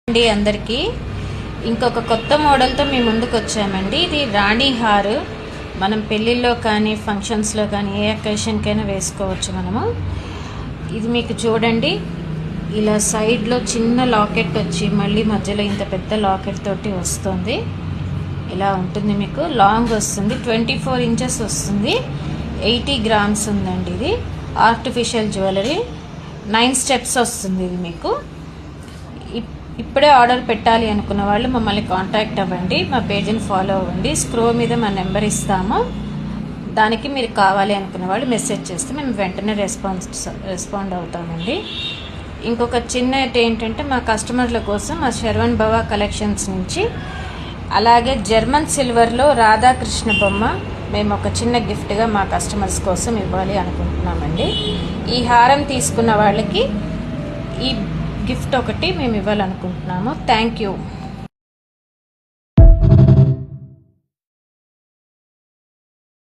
అండి అందరికీ ఇంకొక కొత్త మోడల్తో మీ ముందుకు వచ్చామండి. ఇది రాణి హార్. మనం పెళ్ళిళ్ళలో కానీ ఫంక్షన్స్లో కానీ ఏ అకేషన్కైనా వేసుకోవచ్చు మనము. ఇది మీకు చూడండి, ఇలా సైడ్లో చిన్న లాకెట్ వచ్చి మళ్ళీ మధ్యలో ఇంత పెద్ద లాకెట్ తోటి వస్తుంది. ఇలా ఉంటుంది, మీకు లాంగ్ వస్తుంది, 24 ఇంచెస్ వస్తుంది, 80 గ్రామ్స్ ఉందండి. ఇది ఆర్టిఫిషియల్ జ్యువెలరీ, 9 స్టెప్స్ వస్తుంది. ఇది మీకు ఇప్పుడే ఆర్డర్ పెట్టాలి అనుకున్న వాళ్ళు మమ్మల్ని కాంటాక్ట్ అవ్వండి, మా పేజీని ఫాలో అవ్వండి. స్క్రో మీద మా నెంబర్ ఇస్తాము, దానికి మీరు కావాలి అనుకున్న వాళ్ళు మెసేజ్ చేస్తే మేము వెంటనే రెస్పాండ్ అవుతామండి. ఇంకొక చిన్న ఏంటంటే, మా కస్టమర్ల కోసం మా శరవణ్ భవ కలెక్షన్స్ నుంచి అలాగే జర్మన్ సిల్వర్లో రాధాకృష్ణ బొమ్మ మేము ఒక చిన్న గిఫ్ట్గా మా కస్టమర్స్ కోసం ఇవ్వాలి అనుకుంటున్నామండి. ఈ హారం తీసుకున్న వాళ్ళకి ఈ గిఫ్ట్ ఒకటి మేము ఇవ్వాలనుకుంటున్నాము. Thank you.